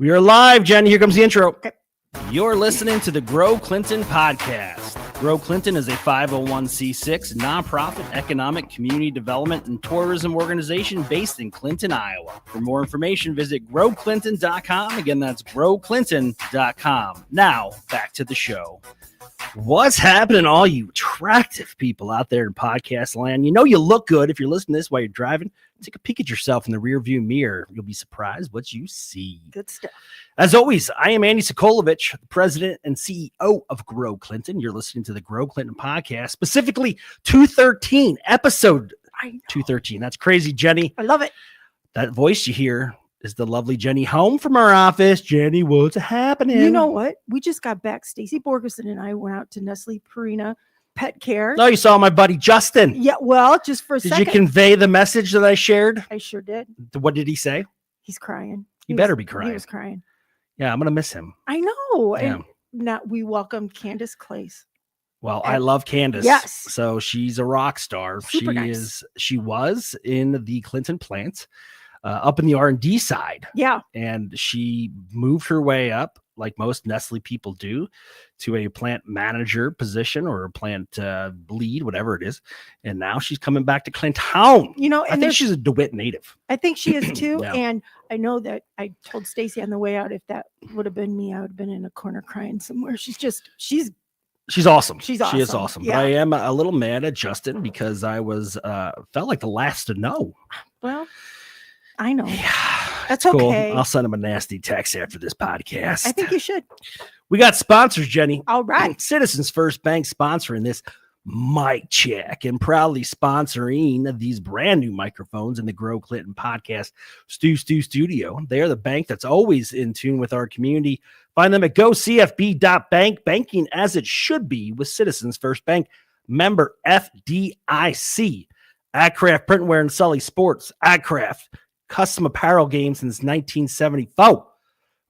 We are live, Jen. Here comes the intro. Okay. You're listening to the Grow Clinton podcast. Grow Clinton is a 501c6 nonprofit economic, community development, and tourism organization based in Clinton, Iowa. For more information, visit growclinton.com. Again, that's growclinton.com. Now, back to the show. What's happening, all you attractive people out there in podcast land? You know you look good if you're listening to this while you're driving. Take a peek at yourself in the rearview mirror. You'll be surprised what you see. Good stuff. As always, I am Andy Sokolovich, the president and CEO of Grow Clinton. You're listening to the Grow Clinton podcast, specifically 213, episode 213. That's crazy, Jenny. I love it. That voice you hear is the lovely Jenny home from our office. Jenny, what's happening? You know what? We just got back. Stacy Borgeson and I went out to Nestle Purina Pet Care. Oh, you saw my buddy Justin. Yeah, well, just for a second. Did you convey the message that I shared? I sure did. What did he say? He's crying. He better be crying. He was crying. Yeah, I'm going to miss him. I know. Yeah. And now we welcomed Candace Clace. Well, I love Candace. Yes. So she's a rock star. Super nice. She was in the Clinton plant up in the R&D side. Yeah. And she moved her way up, like most Nestle people do, to a plant manager position or a plant lead, whatever it is. And now she's coming back to Clinton. You know, and I think she's a DeWitt native. I think she is too. Yeah. And I know that I told Stacy on the way out, if that would have been me, I would have been in a corner crying somewhere. She's awesome. She's awesome. She is awesome. Yeah. But I am a little mad at Justin because I was felt like the last to know. Well, I know. Yeah, that's cool. okay. I'll send him a nasty text after this podcast. I think you should. We got sponsors, Jenny. All right. Citizens First Bank sponsoring this mic check and proudly sponsoring these brand new microphones in the Grow Clinton podcast studio. They are the bank that's always in tune with our community. Find them at gocfb.bank, banking as it should be with Citizens First Bank, member FDIC. Adcraft Printwear and Sully Sports. Adcraft custom apparel game since 1974.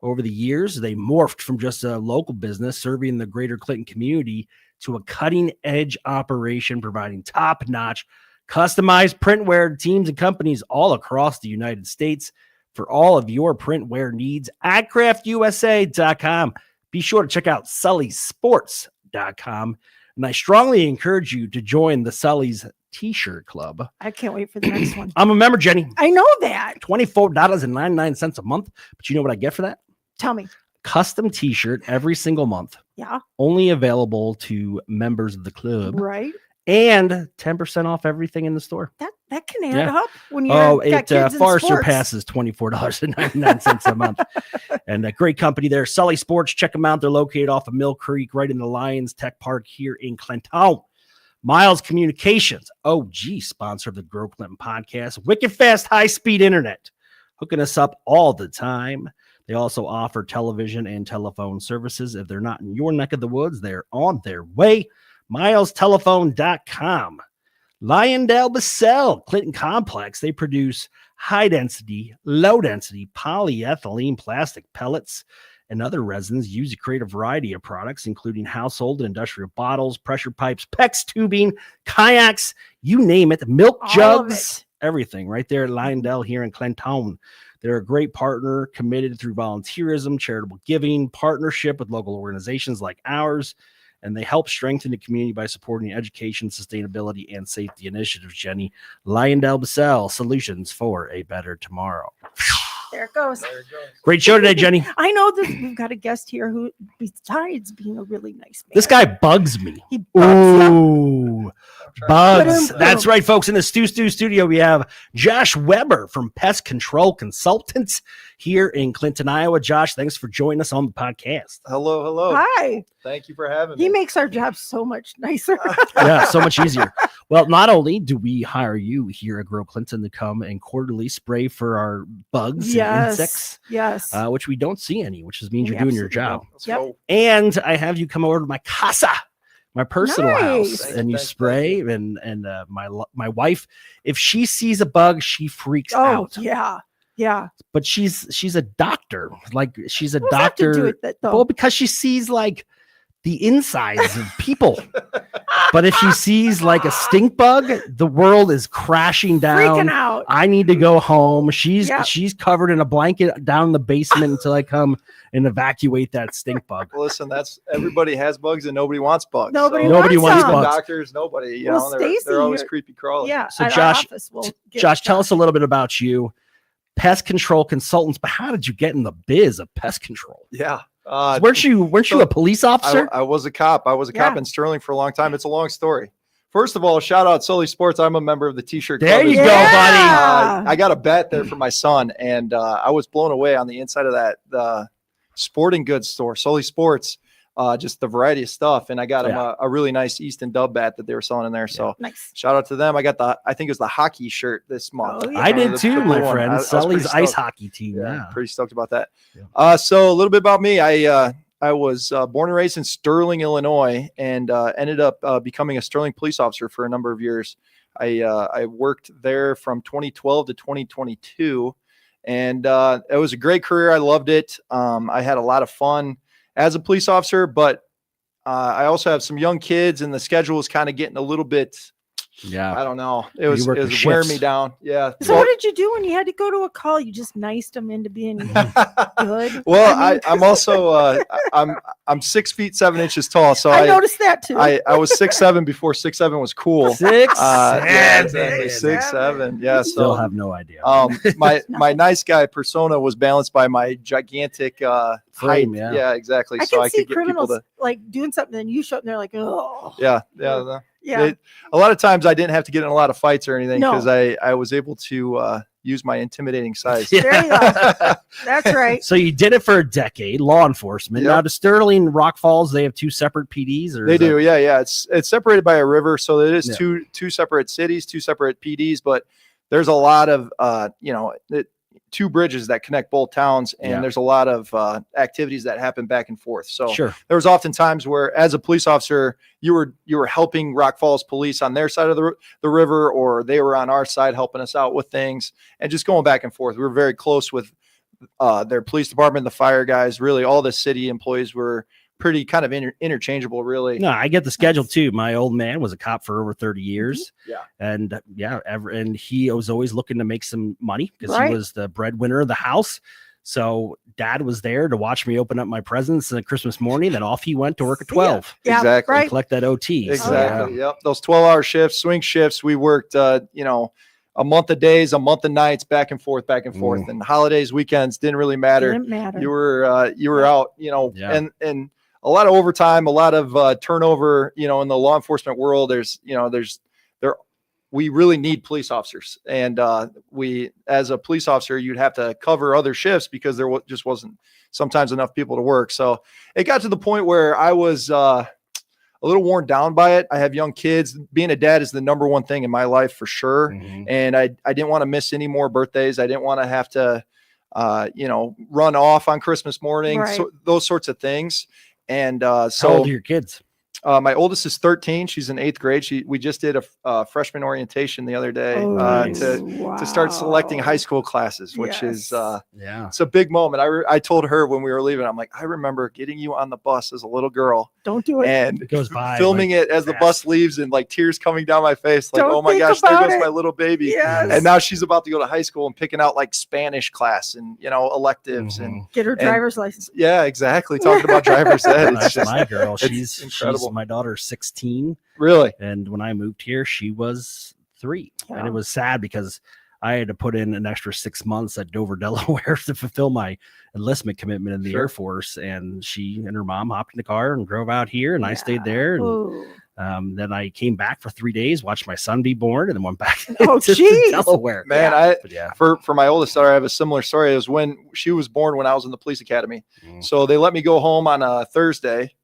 Over the years, they morphed from just a local business serving the greater Clinton community to a cutting-edge operation providing top-notch customized printwear to teams and companies all across the United States. For all of your printwear needs, adcraftusa.com. Be sure to check out sullysports.com. And I strongly encourage you to join the Sully's T-shirt club. I can't wait for the next one. I'm a member, Jenny. I know that. $24.99 a month. But you know what I get for that? Tell me. Custom T-shirt every single month. Yeah. Only available to members of the club. Right. And 10% off everything in the store. That can add up when you're it far surpasses $24.99 a month. And a great company there, Sully Sports. Check them out. They're located off of Mill Creek, right in the Lions Tech Park here in Clinton. Miles Communications, OG sponsor of the Grow Clinton podcast. Wicked fast, high-speed internet, hooking us up all the time. They also offer television and telephone services. If they're not in your neck of the woods, they're on their way. MilesTelephone.com. Lyondell Basell Clinton Complex. They produce high-density, low-density polyethylene plastic pellets and other resins used to create a variety of products, including household and industrial bottles, pressure pipes, PEX tubing, kayaks, you name it, milk jugs, everything right there at Lyondell here in Clinton. They're a great partner, committed through volunteerism, charitable giving, partnership with local organizations like ours, and they help strengthen the community by supporting education, sustainability, and safety initiatives, Jenny. Lyondell Basell, solutions for a better tomorrow. There it goes. Great show today, Jenny. I know that we've got a guest here who, besides being a really nice man, this guy bugs me. He bugs. Ooh, bugs. That's right, folks. In the studio, we have Josh Weber from Pest Control Consultants here in Clinton, Iowa. Josh, thanks for joining us on the podcast. Hello. Hi. Thank you for having me. He makes our job so much nicer. Yeah, so much easier. Well, not only do we hire you here at Grow Clinton to come and quarterly spray for our bugs and insects, which we don't see any, which means you're doing your job. Yep. And I have you come over to my casa, my personal house, and you spray. And my wife, if she sees a bug, she freaks out. Yeah. But she's a doctor. Like she's a What does doctor. that have to do with it, though? Well, because she sees like the insides of people. But if she sees like a stink bug, the world is crashing down. Freaking out. I need to go home. She's Yep. she's covered in a blanket down in the basement until I come and evacuate that stink bug. Listen, that's everybody has bugs and nobody wants bugs. Nobody Nobody wants them. bugs. Doctors, nobody. You Well, know, Stacy, they're always you're- creepy crawling. Yeah. So at our Josh- office, we'll get Josh, tell us a little bit about you. Pest Control Consultants, but how did you get in the biz of pest control? Yeah. Weren't you a police officer? I was a cop. I was a cop Yeah. in Sterling for a long time. It's a long story. First of all, shout out Sully Sports. I'm a member of the T-shirt There club. you as go, well. buddy. I got a bet there for my son, and I was blown away on the inside of the sporting goods store, Sully Sports. Just the variety of stuff, and I got him a really nice Easton Dub bat that they were selling in there. So Nice. shout out to them. I got I think it was the hockey shirt this month. Oh, yeah. I did The too, blue my one. friend. I was Sully's pretty ice stoked. hockey team. Yeah. Pretty stoked about that. Yeah. So a little bit about me. I was born and raised in Sterling, Illinois, and ended up becoming a Sterling police officer for a number of years. I worked there from 2012 to 2022, and it was a great career. I loved it. I had a lot of fun as a police officer, but I also have some young kids, and the schedule was kind of getting a little bit, I don't know. It was work the wearing shifts. me down. Yeah. So what did you do when you had to go to a call? You just niced them into being good. Well, I mean, I'm also I'm 6 feet 7 inches tall, so I noticed that too. I was 6'7" before 6'7" was cool. 6'7". Yeah, exactly. 6'7". Yeah. Still So have no idea. my nice guy persona was balanced by my gigantic Frame, height. yeah. Exactly. I So can I see could get people criminals to. like doing something, and you show up, and they're like, oh, Yeah. A lot of times I didn't have to get in a lot of fights or anything No. because I was able to use my intimidating size. There you go. That's right. So you did it for a decade, law enforcement. Yep. Now, to Sterling, Rock Falls, they have two separate PDs, or They is do, that- yeah. It's separated by a river, so it is Yeah. two separate cities, two separate PDs. But there's a lot of two bridges that connect both towns, and Yeah. there's a lot of activities that happen back and forth. So Sure. there was often times where, as a police officer, you were helping Rock Falls police on their side of the river, or they were on our side helping us out with things, and just going back and forth. We were very close with their police department, the fire guys. Really, all the city employees were pretty kind of interchangeable, really. No, I get the schedule too. My old man was a cop for over 30 years. Yeah. And and he was always looking to make some money because Right. he was the breadwinner of the house. So dad was there to watch me open up my presents on Christmas morning. Then off he went to work at See ya. 12 Yeah, Exactly. and right. collect that OT. So, Exactly. Yep. Those 12-hour shifts, swing shifts. We worked, a month of days, a month of nights, back and forth, and holidays, weekends didn't really matter. Didn't matter. You were out, Yeah. and a lot of overtime, a lot of turnover, in the law enforcement world. We really need police officers, and we, as a police officer, you'd have to cover other shifts because there just wasn't sometimes enough people to work. So it got to the point where I was a little worn down by it. I have young kids. Being a dad is the number one thing in my life for sure. Mhm. And I didn't want to miss any more birthdays. I didn't want to have to, run off on Christmas morning, Right. so those sorts of things. And How old so are your kids? my oldest is 13. She's in 8th grade. We just did a freshman orientation the other day Oh, nice. to start selecting wow. high school classes, which is Yeah. it's a big moment. I told her when we were leaving, I'm like, I remember getting you on the bus as a little girl Don't do it. and It goes by filming like it as the fast. bus leaves and like tears coming down my face. Like, Don't oh my think gosh, there about goes it. my little baby. Yes. And now she's about to go to high school and picking out like Spanish class and, electives. And Get her and- driver's license. yeah, exactly. Talking about driver's ed. It's That's just my girl. it's She's incredible. my daughter's 16. really. And when I moved here, she was 3. And Yeah. it was sad because I had to put in an extra 6 months at Dover, Delaware to fulfill my enlistment commitment in the Sure. Air Force. And she and her mom hopped in the car and drove out here, and I stayed there. And Ooh. then I came back for 3 days, watched my son be born, and then went back Oh, to geez. Delaware. Man, But yeah. for my oldest daughter, I have a similar story. It was when she was born when I was in the police academy. Mm. So they let me go home on a Thursday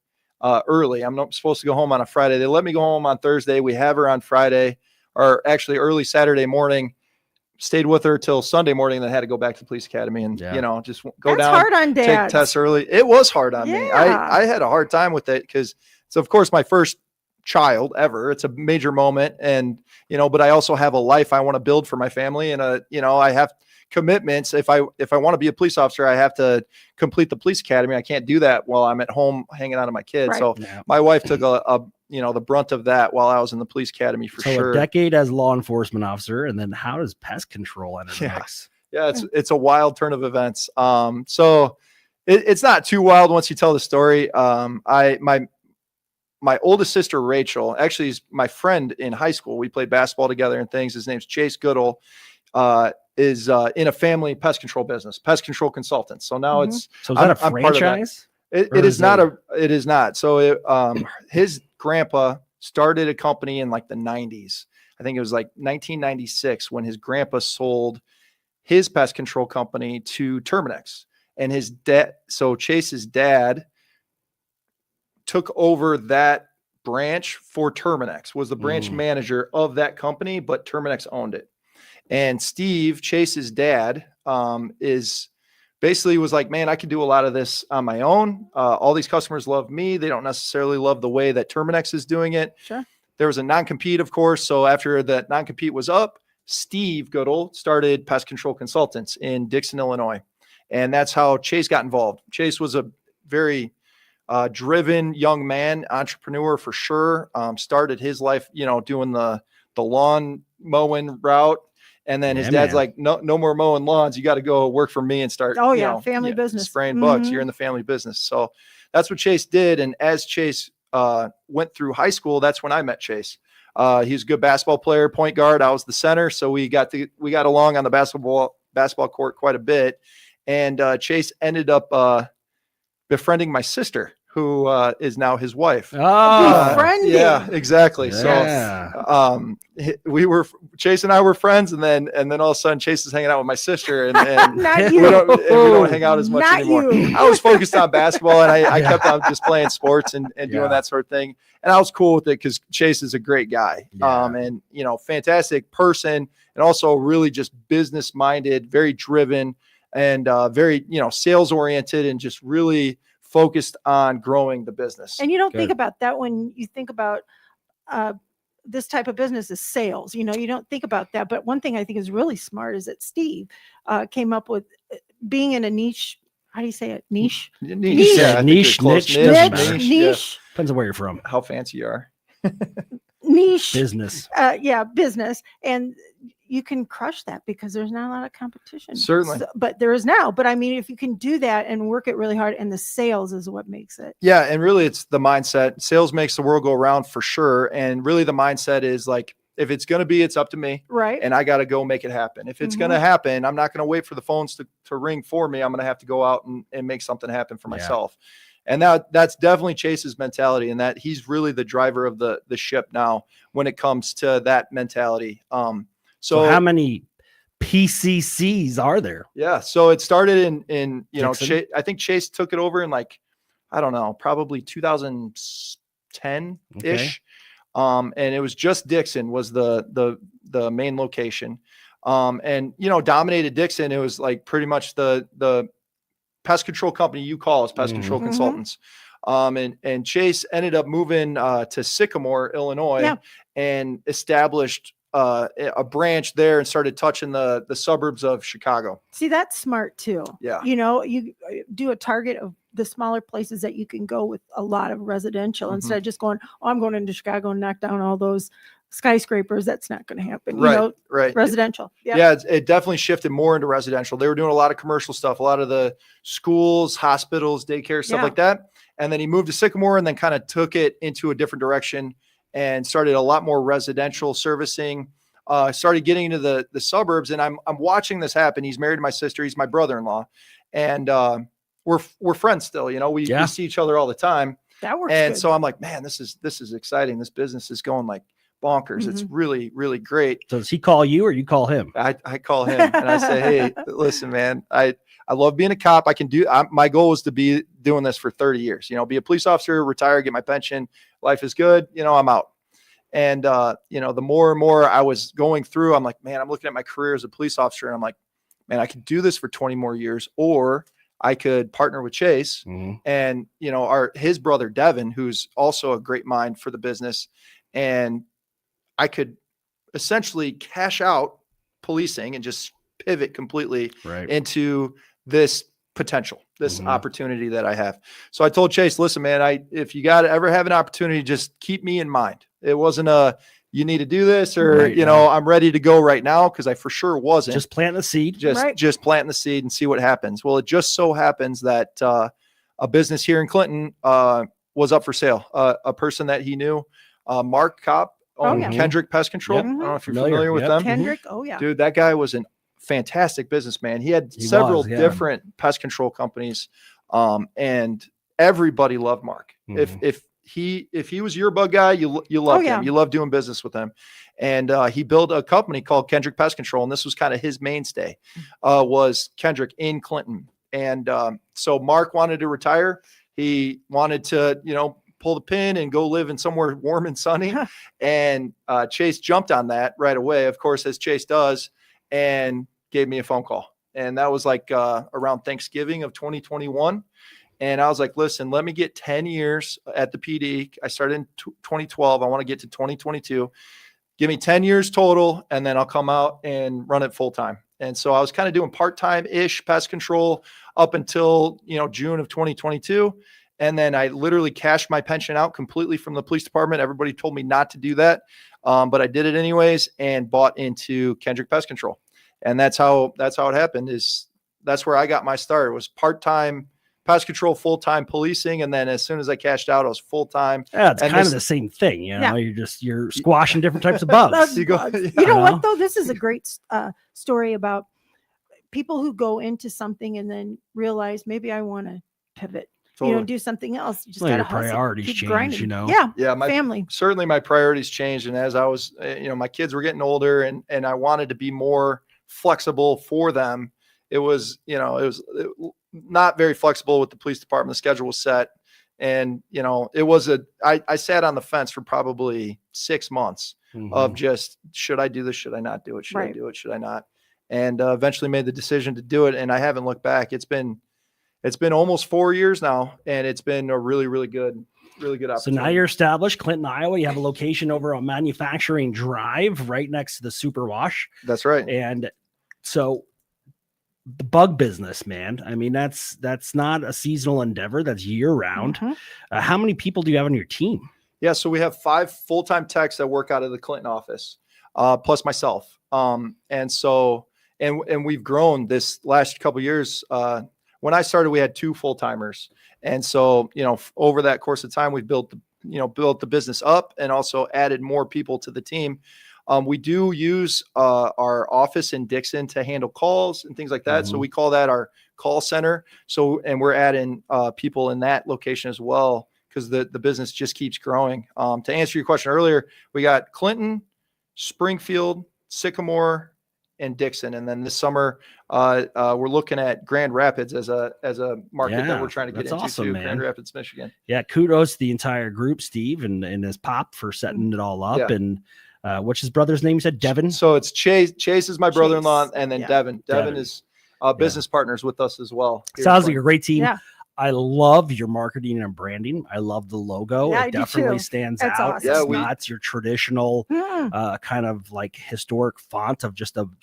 early. I'm not supposed to go home on a Friday. They let me go home on Thursday. We have her on Friday, or actually early Saturday morning. Stayed with her till Sunday morning, and then had to go back to the police academy and Yeah. just go That's down, hard on take dads. tests early. It was hard on me. Yeah. I had a hard time with it because it's of course my first child ever. It's a major moment, and but I also have a life I want to build for my family, and I have commitments. If I want to be a police officer, I have to complete the police academy. I can't do that while I'm at home hanging out with my kids. Right. So Yeah. my wife took the brunt of that while I was in the police academy for So sure. a decade as law enforcement officer, and then how does pest control enter the Yeah. mix? Yeah, it's a wild turn of events. So it's not too wild once you tell the story. My oldest sister, Rachel, actually is my friend in high school. We played basketball together and things. His name's Chase Goodall, is in a family pest control business, Pest Control Consultants. So now it's, So is that a I'm part of that. franchise? It Or is is not it- it is not. So his grandpa started a company in like the 90s. I think it was like 1996 when his grandpa sold his pest control company to Terminix, and his dad. So Chase's dad took over that branch for Terminix, was the branch manager of that company, but Terminix owned it. And Steve, Chase's dad, is basically was like, man, I can do a lot of this on my own. All these customers love me. They don't necessarily love the way that Terminix is doing it. Sure. There was a non-compete, of course. So after that non-compete was up, Steve Goodall started Pest Control Consultants in Dixon, Illinois. And that's how Chase got involved. Chase was a very driven young man, entrepreneur for sure. Started his life, doing the lawn mowing route. And then his dad's like, no more mowing lawns. You got to go work for me and start. Family business. Spraying bugs. You're in the family business. So that's what Chase did. And as Chase went through high school, that's when I met Chase. He was a good basketball player, point guard. I was the center. So we got along on the basketball court quite a bit. And Chase ended up befriending my sister, who is now his wife. Befriending. Yeah, exactly. Yeah. So Chase and I were friends, and then all of a sudden Chase is hanging out with my sister, and Not we you. don't hang out as much Not anymore. you. I was focused on basketball, and I kept on just playing sports and doing that sort of thing. And I was cool with it because Chase is a great guy, and fantastic person, and also really just business minded, very driven, and very sales oriented, and just really focused on growing the business. And you don't think about that when you think about this type of business is sales. You don't think about that. But one thing I think is really smart is that Steve came up with being in a niche. How do you say it? Niche? Niche. Yeah, niche. Niche. Depends on where you're from. How fancy you are. Niche. Business. Business. And you can crush that because there's not a lot of competition. Certainly. But there is now. But I mean, if you can do that and work it really hard, and the sales is what makes it. Yeah. And really it's the mindset. Sales makes the world go around for sure. And really the mindset is like, if it's going to be, it's up to me. Right. And I got to go make it happen. If it's going to happen, I'm not going to wait for the phones to ring for me. I'm going to have to go out and make something happen for myself. And that's definitely Chase's mentality, and that he's really the driver of the ship now when it comes to that mentality. So how many PCCs are there? Yeah. So it started in Dixon? I think Chase took it over in probably 2010 ish. And it was just Dixon was the main location. And dominated Dixon. It was like pretty much the pest control company you call is Pest Control Consultants. And Chase ended up moving to Sycamore, Illinois, and established a branch there and started touching the suburbs of Chicago. See, that's smart too. Yeah. You do a target of the smaller places that you can go with a lot of residential instead of just going, I'm going into Chicago and knock down all those skyscrapers. That's not going to happen. Right. Residential. Yeah. It definitely shifted more into residential. They were doing a lot of commercial stuff, a lot of the schools, hospitals, daycare, stuff like that. And then he moved to Sycamore and then kind of took it into a different direction and started a lot more residential servicing, started getting into the suburbs. And I'm watching this happen. He's married to my sister. He's my brother-in-law. And we're friends still, we see each other all the time. That works. And good. so I'm like, man, this is exciting. This business is going like bonkers. It's really, really great. So does he call you or you call him? I call him and I say, hey, listen, man, I love being a cop. My goal is to be doing this for 30 years, be a police officer, retire, get my pension. Life is good. I'm out. And, the more and more I was going through, I'm like, man, I'm looking at my career as a police officer and I'm like, man, I could do this for 20 more years, or I could partner with Chase and, his brother, Devin, who's also a great mind for the business. And I could essentially cash out policing and just pivot completely Right. into this potential, this Mhm. opportunity that I have. So I told Chase, listen, man, if you got to ever have an opportunity, just keep me in mind. It wasn't you need to do this or, Right, I'm ready to go right now. Cause I for sure wasn't. Just plant the seed. Just planting the seed and see what happens. Well, it just so happens that a business here in Clinton was up for sale. A person that he knew, Mark Kopp, owned yeah. Kendrick Pest Control. Yep. I don't know if you're Familiar. familiar with Yep. them. Kendrick. Oh yeah. Dude, that guy was a fantastic businessman. He had He several was, yeah. different pest control companies, and everybody loved Mark. Mhm. If he was your bug guy, you loved yeah. him. You loved doing business with him. And he built a company called Kendrick Pest Control, and this was kind of his mainstay, was Kendrick in Clinton. And so Mark wanted to retire. He wanted to, pull the pin and go live in somewhere warm and sunny. And Chase jumped on that right away, of course, as Chase does, and gave me a phone call. And that was like around Thanksgiving of 2021. And I was like, listen, let me get 10 years at the PD. I started in 2012. I want to get to 2022. Give me 10 years total, and then I'll come out and run it full time. And so I was kind of doing part-time-ish pest control up until, June of 2022. And then I literally cashed my pension out completely from the police department. Everybody told me not to do that. But I did it anyways and bought into Kendrick Pest Control. And that's how it happened. That's where I got my start. It was part-time pest control, full-time policing. And then as soon as I cashed out, I was full-time. Yeah, it's kind of the same thing. You're squashing different types of bugs. You know what, though? This is a great story about people who go into something and then realize maybe I want to pivot, Totally. do something else. You just Well, got to your priorities change, grinding. Yeah. Yeah. Family. Certainly my priorities changed. And as I was, my kids were getting older and I wanted to be more flexible for them. It was not very flexible with the police department. The schedule was set. And, I sat on the fence for probably 6 months of just, should I do this? Should I not do it? Should I do it? Should I not? And eventually made the decision to do it. And I haven't looked back. It's been almost 4 years now. And it's been a really, really good opportunity. So now you're established, Clinton, Iowa. You have a location over on Manufacturing Drive right next to the Super Wash. That's right. And so the bug business, man, I mean, that's not a seasonal endeavor. That's year round. How many people do you have on your team? Yeah. So we have 5 full-time techs that work out of the Clinton office, plus myself. And we've grown this last couple of years. When I started, we had 2 full-timers. And so, over that course of time, we've built the business up and also added more people to the team. We do use our office in Dixon to handle calls and things like that. So we call that our call center. So, and we're adding people in that location as well, because the business just keeps growing. To answer your question earlier, we got Clinton, Springfield, Sycamore, and Dixon. And then this summer, we're looking at Grand Rapids as a market that we're trying to get into awesome, too. man. Grand Rapids, Michigan. Yeah. Kudos to the entire group, Steve and his pop for setting it all up. Yeah. And what's his brother's name? You said Devin? So it's Chase. Chase is my brother-in-law, and then Yeah. Devin. Devin is business partners with us as well. Sounds like a great team. Yeah. I love your marketing and branding. I love the logo. Yeah, I it do definitely too. stands That's out. awesome. Yeah, It's not your traditional kind of like historic font of just a bug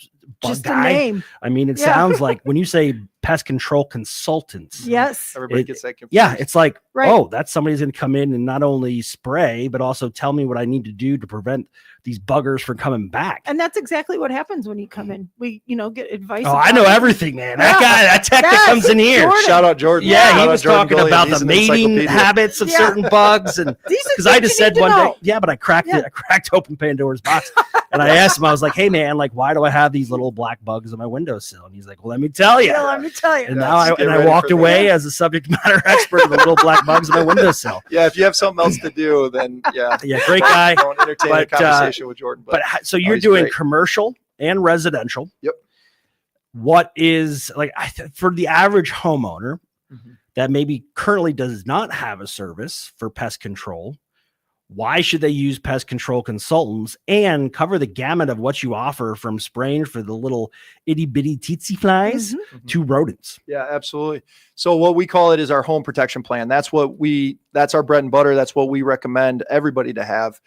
Just guy. a name. I mean, it Yeah. sounds like when you say Pest Control Consultants. Yes. Everybody gets that confused. Yeah, it's like, Right. oh, that's somebody's going to come in and not only spray, but also tell me what I need to do to prevent these buggers from coming back. And that's exactly what happens when you come in. We, get advice. Oh, I know everything, man. That Yeah. guy, that tech that Yes, comes in here. Jordan. Shout out Jordan. Yeah, Shout he out was Jordan talking Gullion. about He's the an mating encyclopedia. habits of Yeah. certain bugs, and These are because I things just you said need to one know. day, yeah, but I cracked it. I cracked open Pandora's box, and I asked him, I was like, "Hey, man, like, why do I have these little black bugs on my windowsill?" And he's like, "Well, let me tell you." Yeah, let me tell you. And Yeah, now just get I ready walked for away as a subject matter expert of the little black bugs on my windowsill. Yeah, if you have something else to do, then yeah. Yeah, great guy. Don't entertain a But, conversation with Jordan. But so you're he's doing great. commercial and residential. Yep. What is like for the average homeowner that maybe currently does not have a service for pest control? Why should they use Pest Control Consultants and cover the gamut of what you offer, from spraying for the little itty bitty tsetse flies to rodents? Yeah, absolutely. So what we call it is our home protection plan. That's our bread and butter. That's what we recommend everybody to have.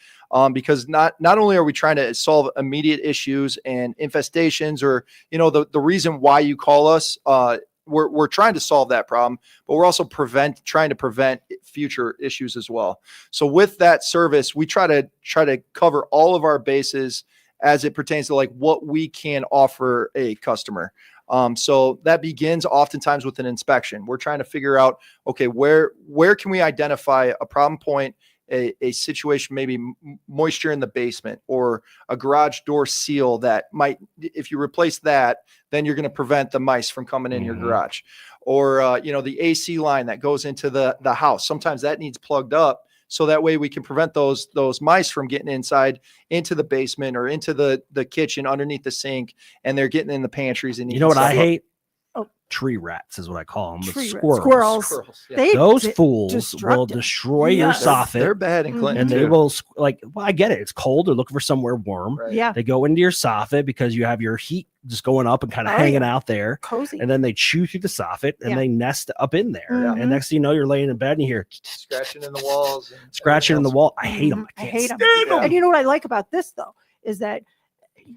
because not only are we trying to solve immediate issues and infestations, or the reason why you call us, we're trying to solve that problem, but we're also trying to prevent future issues as well. So with that service, we try to cover all of our bases as it pertains to like what we can offer a customer. So that begins oftentimes with an inspection. We're trying to figure out, okay, where can we identify a problem point, a situation, maybe moisture in the basement or a garage door seal that might, if you replace that, then you're going to prevent the mice from coming in your garage, or, the AC line that goes into the house. Sometimes that needs plugged up. So that way we can prevent those mice from getting inside into the basement or into the kitchen underneath the sink, and they're getting in the pantries. And you know what I hate? Oh. Tree rats is what I call them. Squirrels. Yeah. Those fools will destroy your soffit. They're bad in Clinton, and they too. will I get it. It's cold. They're looking for somewhere warm. Right. Yeah. They go into your soffit because you have your heat just going up and kind of hanging out there. Cozy. And then they chew through the soffit and they nest up in there. Mhm. And next thing you know, you're laying in bed and you hear Scratching in the walls. Scratching in the wall. I hate them. I hate them. Yeah. And you know what I like about this though, is that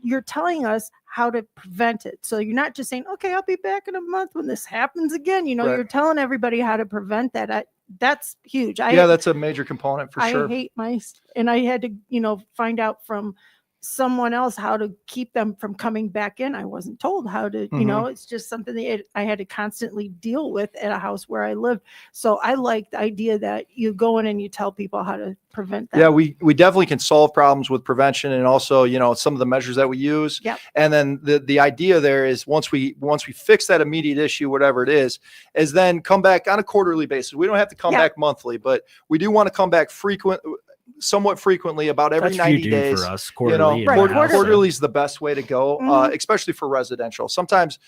you're telling us how to prevent it. So you're not just saying, okay, I'll be back in a month when this happens again. Right. You're telling everybody how to prevent that. That's huge. That's a major component for sure. I hate mice, and I had to, find out from someone else how to keep them from coming back in. I wasn't told how to, it's just something that I had to constantly deal with at a house where I lived. So I like the idea that you go in and you tell people how to prevent that. Yeah, we definitely can solve problems with prevention, and also, some of the measures that we use. Yep. And then the idea there is once we fix that immediate issue, whatever it is then come back on a quarterly basis. We don't have to come back monthly, but we do want to come back somewhat frequently, about every 90 days. For us, quarterly. Quarterly is the best way to go, especially for residential. Sometimes,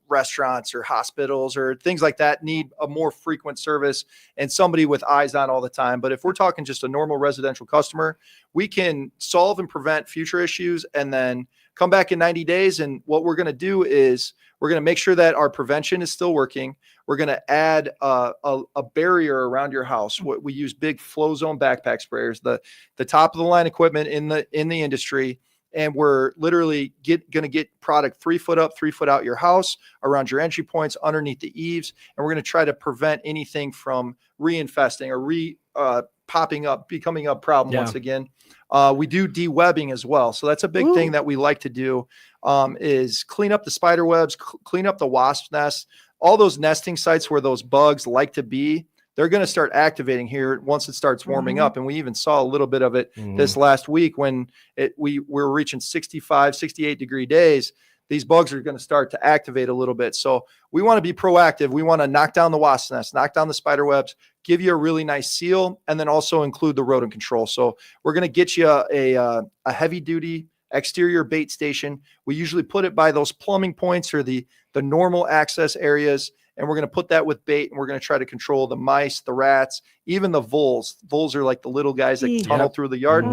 restaurants or hospitals or things like that need a more frequent service and somebody with eyes on all the time. But if we're talking just a normal residential customer, we can solve and prevent future issues and then come back in 90 days. And what we're going to do is we're going to make sure that our prevention is still working. We're going to add a barrier around your house. We use big flow zone backpack sprayers, the top of the line equipment in the industry. And we're literally going to get product 3 foot up, 3 foot out your house, around your entry points, underneath the eaves. And we're going to try to prevent anything from reinfesting or popping up, becoming a problem once again. We do de-webbing as well. So that's a big thing that we like to do, is clean up the spider webs, clean up the wasp nests, all those nesting sites where those bugs like to be. They're going to start activating here once it starts warming up. And we even saw a little bit of it this last week when we were reaching 65, 68 degree days. These bugs are going to start to activate a little bit. So we want to be proactive. We want to knock down the wasp nest, knock down the spider webs, give you a really nice seal, and then also include the rodent control. So we're going to get you a heavy duty exterior bait station. We usually put it by those plumbing points or the normal access areas. And we're going to put that with bait, and we're going to try to control the mice, the rats, even the voles. Voles are like the little guys that tunnel through the yard.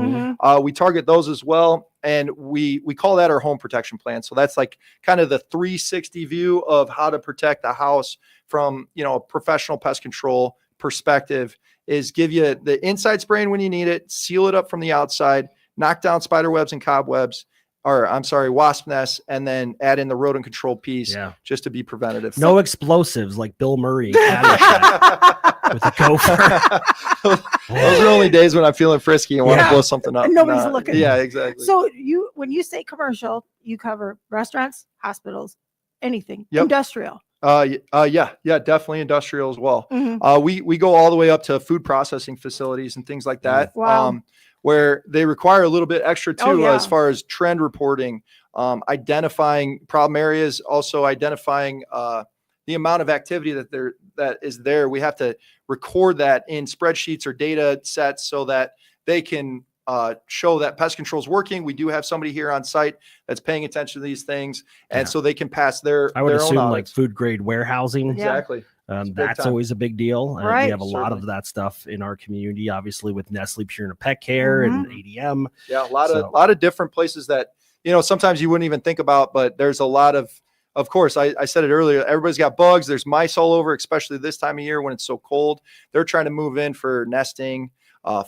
We target those as well. And we call that our home protection plan. So that's like kind of the 360 view of how to protect the house from, a professional pest control perspective, is give you the inside spraying when you need it, seal it up from the outside, knock down spider webs and cobwebs, wasp nests, and then add in the rodent control piece just to be preventative. No explosives like Bill Murray with a gopher. Those are only days when I'm feeling frisky and want to blow something up. Nobody's looking. Yeah, exactly. So when you say commercial, you cover restaurants, hospitals, anything, Yep. industrial. Yeah, definitely industrial as well. We go all the way up to food processing facilities and things like that. Wow. Where they require a little bit extra too, as far as trend reporting, identifying problem areas, also identifying the amount of activity that is there. We have to record that in spreadsheets or data sets so that they can show that pest control is working. We do have somebody here on site that's paying attention to these things, and so they can pass their. I would their assume own like food grade warehousing. Exactly. That's always a big deal. Right. We have a lot of that stuff in our community, obviously with Nestle Purina Pet Care and ADM. Yeah, a lot of different places that sometimes you wouldn't even think about, but there's a lot of course, I said it earlier, everybody's got bugs. There's mice all over, especially this time of year when it's so cold. They're trying to move in for nesting.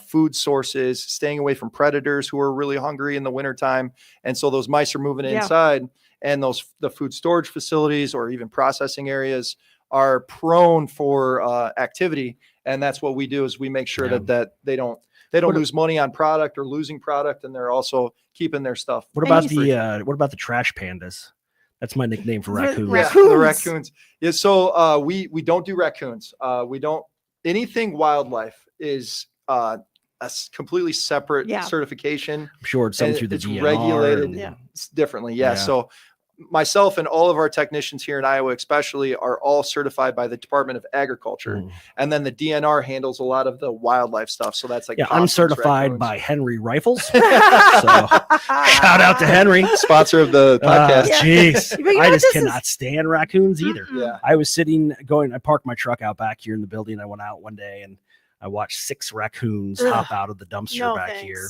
food sources, staying away from predators who are really hungry in the wintertime. And so those mice are moving inside, and the food storage facilities or even processing areas are prone for activity. And that's what we do, is we make sure that they don't lose money on product or losing product, and they're also keeping their stuff. What about the trash pandas? That's my nickname for raccoons. Yeah, the raccoons. Yeah, so we don't do raccoons. We don't. Anything wildlife is a completely separate certification. I'm sure it's something through the it's DNR regulated differently. Yeah. So myself and all of our technicians here in Iowa, especially, are all certified by the Department of Agriculture. And then the DNR handles a lot of the wildlife stuff. So that's like, I'm certified by Henry Rifles. So shout out to Henry, sponsor of the podcast. Jeez, I just cannot stand raccoons either. Yeah. I was I parked my truck out back here in the building. I went out one day and I watched 6 raccoons hop out of the dumpster here.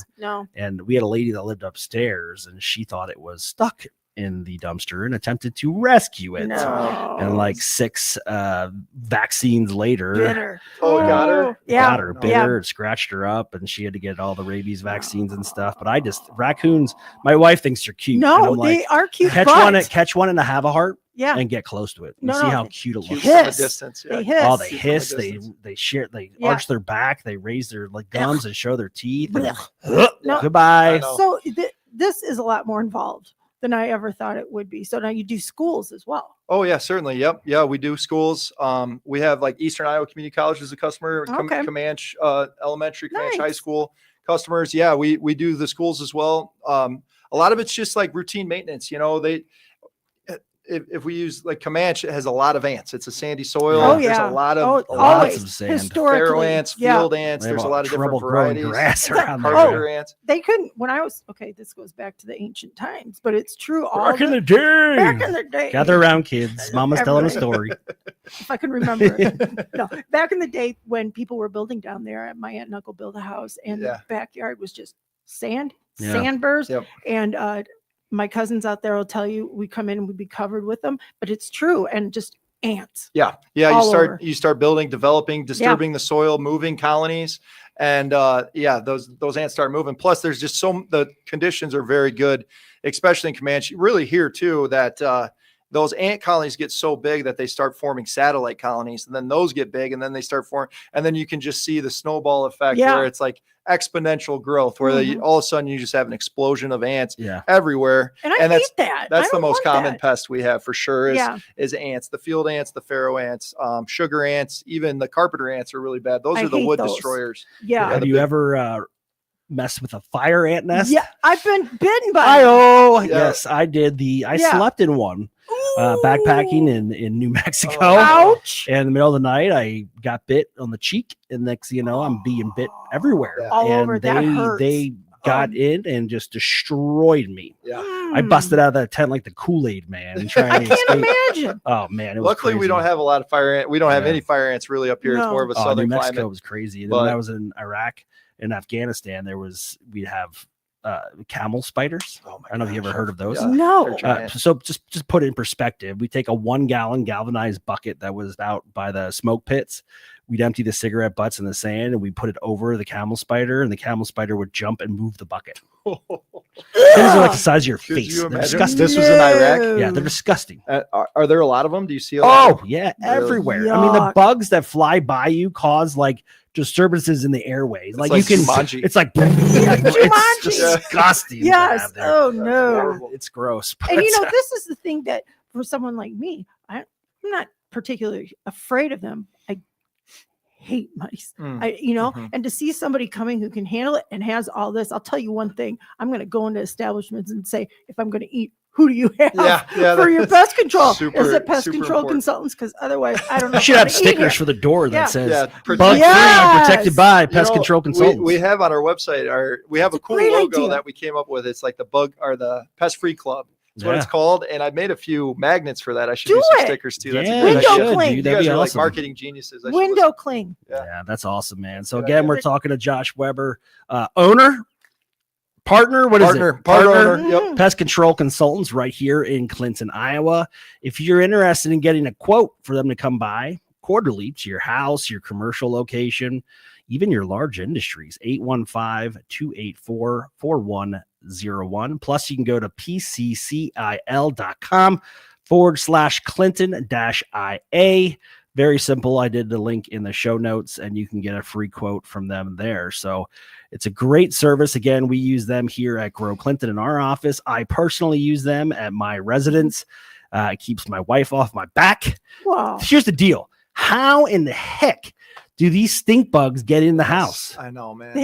And we had a lady that lived upstairs, and she thought it was stuck in the dumpster and attempted to rescue it. And like 6 vaccines later, got her. Got her, bit her, scratched her up, and she had to get all the rabies vaccines and stuff. But raccoons, my wife thinks they're cute. No, they are cute. Catch one and have a heart. Yeah, and get close to it. And see how cute it looks. From a distance. They hiss. Oh, they hiss. They share. They arch their back. They raise their gums and show their teeth. Goodbye. So this is a lot more involved than I ever thought it would be. So now you do schools as well. Oh yeah, certainly. Yep. Yeah, we do schools. We have like Eastern Iowa Community College as a customer, Comanche Elementary, Comanche High School customers. Yeah, we do the schools as well. A lot of it's just like routine maintenance. If we use like Comanche, it has a lot of ants. It's a sandy soil. There's a lot of sand. Pharaoh ants, field ants. There's a lot of different varieties. Grass around Carpenter ants. They couldn't when I was this goes back to the ancient times, but it's true. Back in the day. Gather around, kids. Mama's telling a story. If I can remember it. No, back in the day when people were building down there, my aunt and uncle built a house, and the backyard was just sandburrs, and my cousins out there will tell you we come in and we'd be covered with them, but it's true. And just ants. Yeah. You start building, developing, disturbing the soil, moving colonies. And those ants start moving. Plus there's just the conditions are very good, especially in Comanche, really here too, that those ant colonies get so big that they start forming satellite colonies, and then those get big, and then they start forming, and then you can just see the snowball effect where it's like exponential growth, where all of a sudden you just have an explosion of ants everywhere. And I hate that. That's the most common pest we have for sure is ants, the field ants, the Pharaoh ants, sugar ants, even the carpenter ants are really bad. Those are the wood destroyers. Yeah. Have you ever mess with a fire ant nest? Yeah, I've been bitten by yes, I did. I slept in one backpacking in New Mexico. Ouch. And in the middle of the night I got bit on the cheek, and next thing you know, I'm being bit everywhere. All over. That hurts. They got in and just destroyed me. I Hmm. busted out of that tent like the Kool-Aid man and trying to escape. Imagine. Oh man, it was Luckily crazy. we don't have a lot of fire ants. We don't have any fire ants really up here. It's more of a southern New Mexico climate. was crazy. And then when I was in Iraq and Afghanistan, we'd have camel spiders. I don't know if you ever heard of those. No. So just put it in perspective. We take a 1-gallon galvanized bucket that was out by the smoke pits. We'd empty the cigarette butts in the sand, and we put it over the camel spider, and the camel spider would jump and move the bucket. Things are like the size of your face. They're disgusting. This was in Iraq. Yeah, they're disgusting. Are there a lot of them? Do you see a lot? Everywhere. Yuck. I mean, the bugs that fly by you cause like disturbances in the airways. Like you can, Jumanji. it's like Jumanji. it's disgusting. Yes. To have there. No. It's gross. And this is the thing that for someone like me, I'm not particularly afraid of them. I hate mice. And to see somebody coming who can handle it and has all this, I'll tell you one thing. I'm going to go into establishments and say, if I'm going to eat, who do you have for your pest control? Is it Pest Control Consultants? Because otherwise, I don't know. You should have stickers for the door that says Bug free protected by Pest Control Consultants. We have on our website, we have a cool logo that we came up with. It's like the bug or the Pest Free Club. That's what it's called. And I made a few magnets for that. I should do some stickers too. That's a great idea. Window cling. You guys are like marketing geniuses. Window cling. Yeah, that's awesome, man. So again, we're talking to Josh Weber, owner, partner. What is it? Partner. Yep. Pest Control Consultants right here in Clinton, Iowa. If you're interested in getting a quote for them to come by quarterly to your house, your commercial location, even your large industries. 815-284-4101. Plus, you can go to pccil.com/Clinton-IA. Very simple. I did the link in the show notes, and you can get a free quote from them there. So it's a great service. Again, we use them here at Grow Clinton in our office. I personally use them at my residence. It keeps my wife off my back. Wow. Here's the deal. How in the heck do these stink bugs get in the house? I know, man.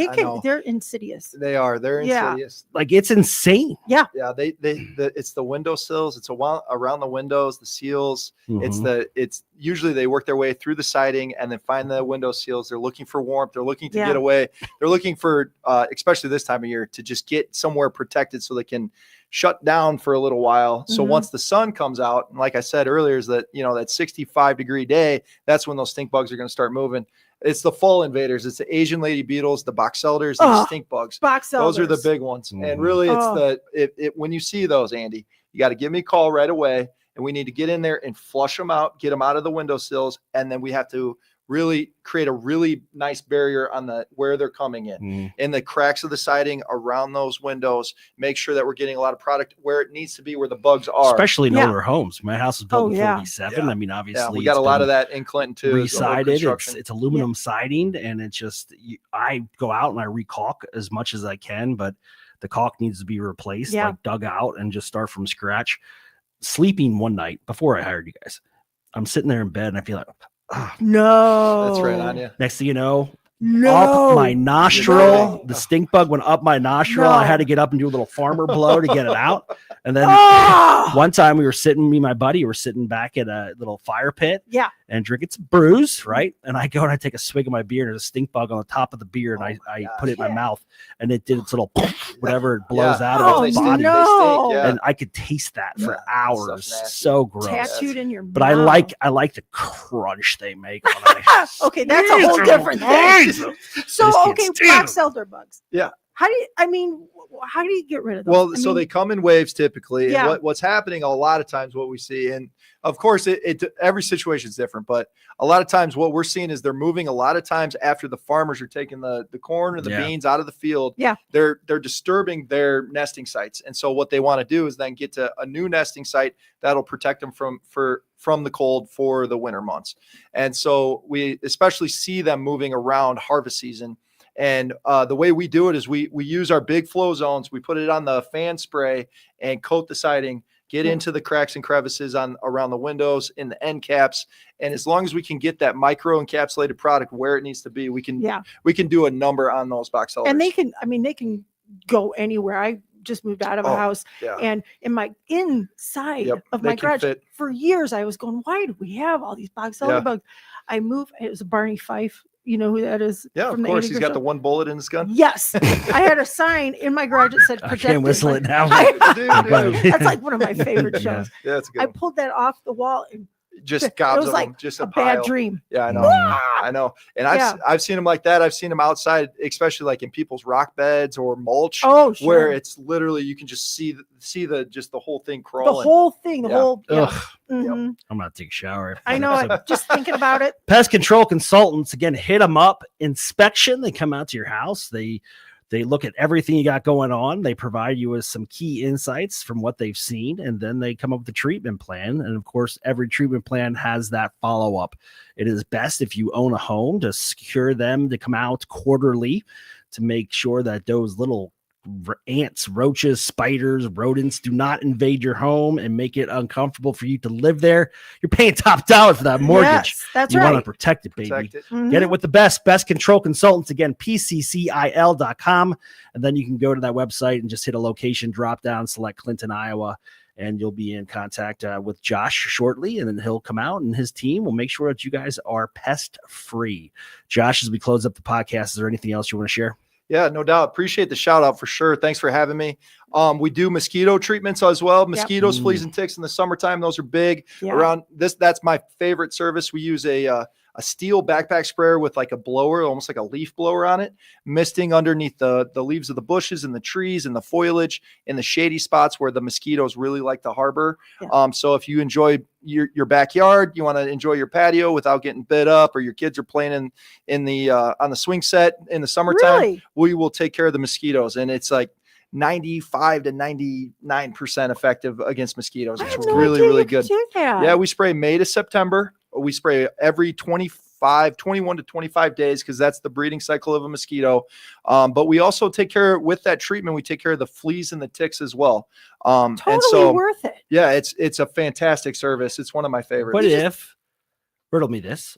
They're insidious. They are. They're insidious. Like, it's insane. Yeah. It's the windowsills. It's around the windows, the seals. It's usually they work their way through the siding and then find the window seals. They're looking for warmth. They're looking to get away. They're looking for, especially this time of year, to just get somewhere protected so they can shut down for a little while. So once the sun comes out, and like I said earlier, is that, that 65-degree day, that's when those stink bugs are going to start moving. It's the fall invaders. It's the Asian lady beetles, the box elders, and the stink bugs. Box elders. Those are the big ones. And really, it's when you see those, Andy, you got to give me a call right away, and we need to get in there and flush them out, get them out of the windowsills, and then we have to really create a really nice barrier on where they're coming in the cracks of the siding around those windows. Make sure that we're getting a lot of product where it needs to be, where the bugs are, especially in older homes. My house was built in 47. I mean, obviously we got a lot of that in Clinton too. Resided. It's aluminum siding, and it's just, I go out and I recaulk as much as I can, but the caulk needs to be replaced, like dug out, and just start from scratch. Sleeping one night before I hired you guys, I'm sitting there in bed and I feel like, no, that's right on you. Next thing you know, up my nostril, the stink bug went up my nostril. I had to get up and do a little farmer blow to get it out. And then one time me and my buddy were sitting back at a little fire pit and drinking some brews, right? And I go and I take a swig of my beer, and there's a stink bug on the top of the beer, and I put it in my mouth, and it did its little whatever it blows out of its body. And I could taste that for hours. So gross. Tattooed in your mouth. But I like the crunch they make on it. Okay, that's a whole different thing. So box elder bugs. Yeah. How do you get rid of them? Well, so they come in waves typically. And what's happening a lot of times, what we see, and of course every situation is different, but a lot of times what we're seeing is they're moving a lot of times after the farmers are taking the corn or the beans out of the field. Yeah. They're disturbing their nesting sites. And so what they want to do is then get to a new nesting site that'll protect them from the cold for the winter months. And so we especially see them moving around harvest season. And the way we do it is we use our big flow zones. We put it on the fan spray and coat the siding, get into the cracks and crevices around the windows, in the end caps. And as long as we can get that micro encapsulated product where it needs to be, we can do a number on those box elders. And they can go anywhere. I just moved out of a house, and in my inside of my garage for years, I was going, why do we have all these box elder bugs? I moved. It was a Barney Fife. You know who that is? Yeah, of course. He's got the one bullet in his gun. Yes. I had a sign in my garage that said protected. I can't whistle it now. That's like one of my favorite shows. Yeah, that's a good I pulled that off the wall and just gobs of them, just a bad dream. Yeah, I know. I know. And I've seen them like that. I've seen them outside, especially like in people's rock beds or mulch, where it's literally you can just see the whole thing crawling. The whole thing, I'm gonna take a shower. I know it. Just thinking about it. Pest Control Consultants, again, hit them up. Inspection. They come out to your house. They look at everything you got going on. They provide you with some key insights from what they've seen, and then they come up with a treatment plan. And of course, every treatment plan has that follow-up. It is best if you own a home to secure them to come out quarterly to make sure that those little ants, roaches, spiders, rodents do not invade your home and make it uncomfortable for you to live there. You're paying top dollar for that mortgage. Yes, that's you right. want to protect it, baby. Get it with the best Control Consultants. Again, pccil.com. And then you can go to that website and just hit a location drop down, select Clinton, Iowa, and you'll be in contact with Josh shortly. And then he'll come out and his team will make sure that you guys are pest free. Josh, as we close up the podcast, is there anything else you want to share? Yeah, no doubt. Appreciate the shout out for sure. Thanks for having me. We do mosquito treatments as well. Mosquitoes, fleas, and ticks in the summertime. Those are big around this. That's my favorite service. We use a a steel backpack sprayer with like a blower, almost like a leaf blower on it, misting underneath the leaves of the bushes and the trees and the foliage in the shady spots where the mosquitoes really like to harbor. Yeah. So if you enjoy your backyard, you want to enjoy your patio without getting bit up, or your kids are playing in the on the swing set in the summertime, Really? we will take care of the mosquitoes. And it's like 95 to 99% effective against mosquitoes. I It's had no really, idea really you could good. do that. Yeah, we spray May to September. We spray every 21 to 25 days because that's the breeding cycle of a mosquito. But we also take care, with that treatment, we take care of the fleas and the ticks as well. Totally and so, worth it. yeah, it's a fantastic service. It's one of my favorites. What if, riddle me this,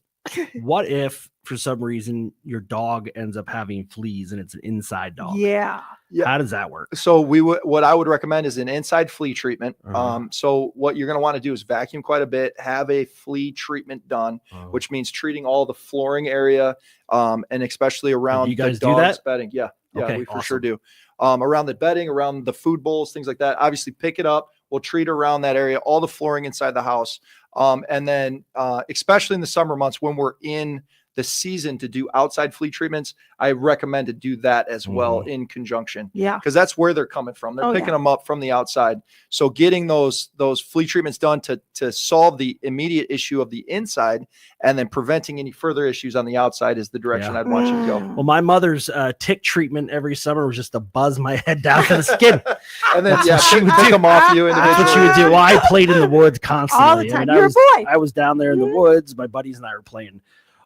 what if for some reason your dog ends up having fleas and it's an inside dog? Yeah. Yeah. How does that work? So what I would recommend is an inside flea treatment. Uh-huh. So what you're going to want to do is vacuum quite a bit, have a flea treatment done, Oh. which means treating all the flooring area, and especially around you guys the do dog's that? bedding. Yeah, Okay, we for awesome. sure do. Around the bedding, around the food bowls, things like that. Obviously, pick it up. We'll treat around that area, all the flooring inside the house, and then especially in the summer months when we're in the season to do outside flea treatments, I recommend to do that as well in conjunction. Yeah. Because that's where they're coming from. They're Oh, picking yeah. them up from the outside. So getting those flea treatments done to solve the immediate issue of the inside, and then preventing any further issues on the outside is the direction Yeah. I'd want you to go. Well, my mother's tick treatment every summer was just to buzz my head down to the skin. And then That's what she would pick do. them off you That's what she individually. would do. Well, I played in the woods constantly. All the time. I You're a was, boy. I was down there in the woods. My buddies and I were playing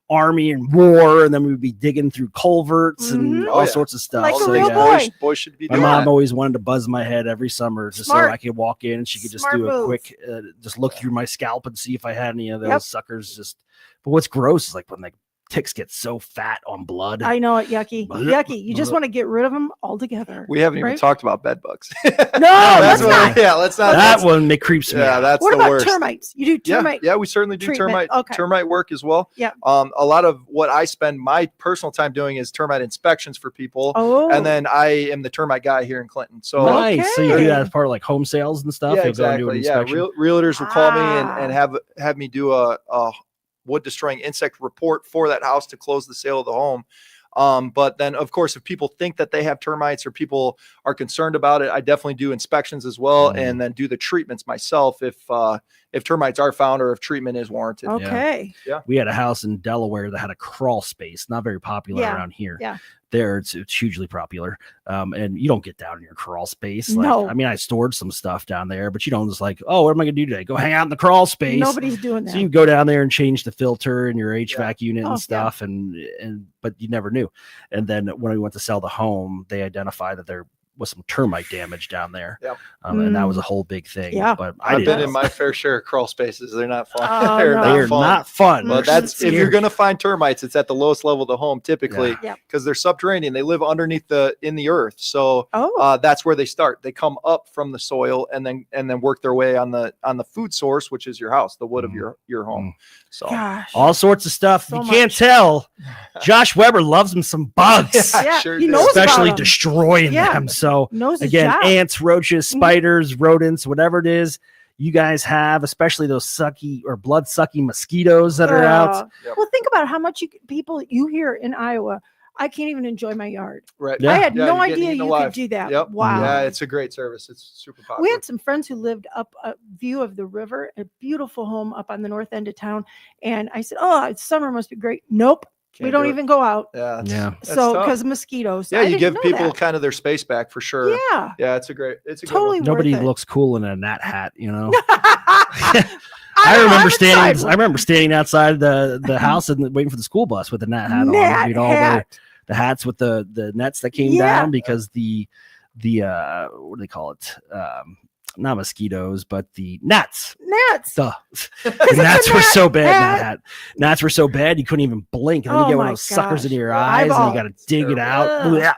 army and war, and then we would be digging through culverts and Oh, all yeah. sorts of stuff. Like All a the So, real things yeah, boy. boys should be my doing mom that. always wanted to buzz my head every summer just Smart. so I could walk in and she could just Smart do a move. quick, just look through my scalp and see if I had any of those Yep. suckers. But what's gross is like when the ticks get so fat on blood. I know it. Yucky. Blech, Yucky. You just blech. want to get rid of them altogether. We haven't even Right? talked about bed bugs. No, That's let's what- not. Yeah, let's not. that that's- one they creeps me Yeah, out. that's What the about worst. termites? You do termite. Yeah, we certainly do treatment. Okay. termite work as well. Yeah. A lot of what I spend my personal time doing is termite inspections for people. Oh. And then I am the termite guy here in Clinton. So Nice. So you do Okay. that as part of like home sales and stuff. yeah, You'll go and do an exactly. Yeah, inspection? realtors will call me Ah. and have me do a wood destroying insect report for that house to close the sale of the home. But then, of course, if people think that they have termites or people are concerned about it, I definitely do inspections as well, and then do the treatments myself if termites are found or if treatment is warranted. Okay. We had a house in Delaware that had a crawl space, not very popular Yeah, around here. yeah. There, it's hugely popular. And you don't get down in your crawl space. Like, No. I mean, I stored some stuff down there, but you don't just like, oh, what am I going to do today? Go hang out in the crawl space. Nobody's doing So that. you go down there and change the filter and your HVAC unit Oh, yeah. and stuff, and but you never knew. And then when we went to sell the home, they identified that there was some termite damage down there, Yep. and that was a whole big thing. Yeah. But I I've didn't been in know. my fair share of crawl spaces. They're not fun. Oh, They're no. not They're fun. not fun. But that's if you're going to find termites, it's at the lowest level of the home typically, Yeah. because they're subterranean. They live underneath in the earth. So Oh. that's where they start. They come up from the soil and then work their way on the food source, which is your house, the wood of your home. So Gosh. all sorts of stuff. So You can't much. tell. Josh Weber loves him some bugs, I Yeah, sure he do. knows about especially 'em. destroying Yeah. them. So Knows his again, job. ants, roaches, spiders, rodents, whatever it is you guys have, especially those sucky or blood sucking mosquitoes that are out. Yep. Well, think about how much people you hear in Iowa. I can't even enjoy my yard. Right. Yeah. I had Yeah, no you're getting idea eaten you alive. could do that. Yep. Wow. Yeah, it's a great service. It's super popular. We had some friends who lived up a view of the river, a beautiful home up on the north end of town. And I said, "Oh, summer must be great." Nope. Can't we don't do it. even go out. Yeah. Yeah. That's So tough. because of mosquitoes. Yeah, I you didn't give know people that. kind of their space back for sure. Yeah. Yeah, it's a good Totally one. Nobody worth it. looks cool in a gnat hat, you know. I I know, remember I'm standing. excited. I remember standing outside the house and waiting for the school bus with the gnat hat on. Gnat You know, hat. the hats with the nets that came Yeah. down because the what do they call it? Not mosquitoes, but the gnats. Gnats. Duh. The it's a gnats were gnat so bad. hat. Gnat hat. Gnats were so bad you couldn't even blink, and then Oh you get one my of those suckers gosh. into your eyes, and Eyeball. you got to dig it out. Ugh. Blech.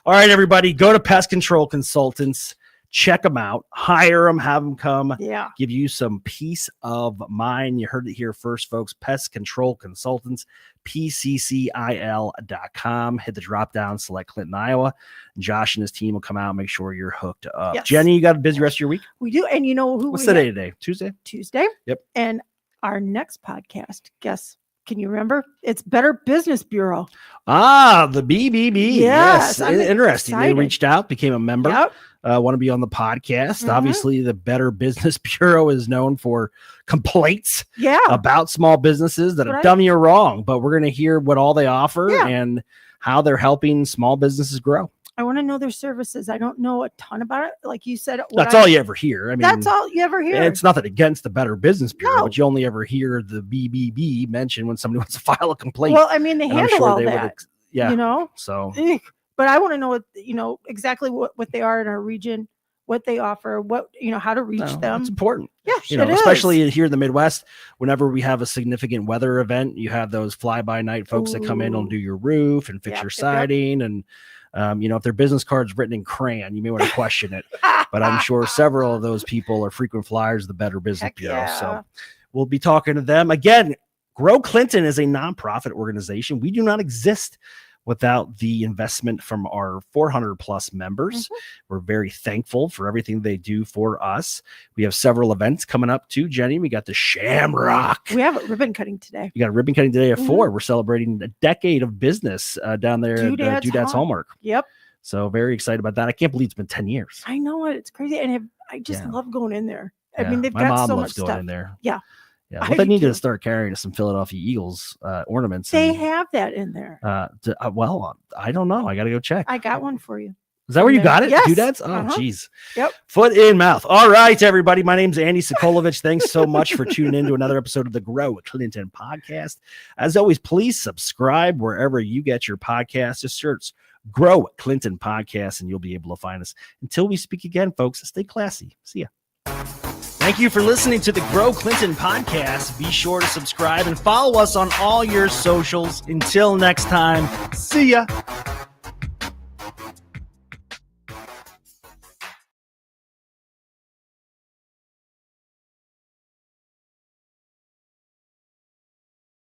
All right, everybody, go to Pest Control Consultants. Check them out. Hire them. Have them come. Yeah. Give you some peace of mind. You heard it here first, folks. Pest Control Consultants, PCCIL.com. Hit the drop down, select Clinton, Iowa. Josh and his team will come out and make sure you're hooked up. Yes. Jenny, you got a busy rest of your week? We do. And you know who What's we the have? day today? Tuesday? Tuesday. Yep. And our next podcast, guess Can you remember? It's Better Business Bureau. The BBB. Yes. I'm Interesting. They excited. reached out, became a member. Yep. Want to be on the podcast. Mhm. Obviously, the Better Business Bureau is known for complaints Yeah. about small businesses that But have done you wrong. But we're going to hear what all they offer Yeah. and how they're helping small businesses grow. I want to know their services. I don't know a ton about it. Like you said, That's all you ever hear. I mean, That's all you ever hear. it's nothing against the Better Business Bureau, No. but you only ever hear the BBB mentioned when somebody wants to file a complaint. Well, I mean, they And I'm handle sure all they would that. yeah. You know. So Eek. But I want to know what exactly what they are in our region, what they offer, what how to reach no, them. it's important. Yeah, it especially is. here in the Midwest, whenever we have a significant weather event, you have those fly-by-night folks that come in and Ooh. do your roof and fix Yep, your yep, yep. siding. And, if their business card's written in crayon, you may want to question it. But I'm sure several of those people are frequent flyers of the Better Business Heck Bureau. yeah. So we'll be talking to them. Again, Grow Clinton is a nonprofit organization. We do not exist without the investment from our 400 plus members. Mhm. We're very thankful for everything they do for us. We have several events coming up too, Jenny. We got the Shamrock. We have a ribbon cutting today. You got a ribbon cutting today at Mhm. 4. We're celebrating a decade of business down there at Doodads Hallmark. Yep. So very excited about that. I can't believe it's been 10 years. I know it. It's crazy. And I just Yeah. love going in there. I Yeah. mean, they've My got mom so much loves going stuff. in there. Yeah. Yeah. I Well, they do need to too. start carrying some Philadelphia Eagles ornaments. They and, have that in there. well, I don't know. I got to go check. I got one for you. Is that where you there. got it? Yes. Doodads? Oh, Uh-huh. geez. Yep. Foot in mouth. All right, everybody. My name's Andy Sokolovich. Thanks so much for tuning in to another episode of the Grow Clinton podcast. As always, please subscribe wherever you get your podcasts. Just search Grow Clinton podcast and you'll be able to find us. Until we speak again, folks, stay classy. See ya. Thank you for listening to the Grow Clinton podcast. Be sure to subscribe and follow us on all your socials. Until next time, see ya.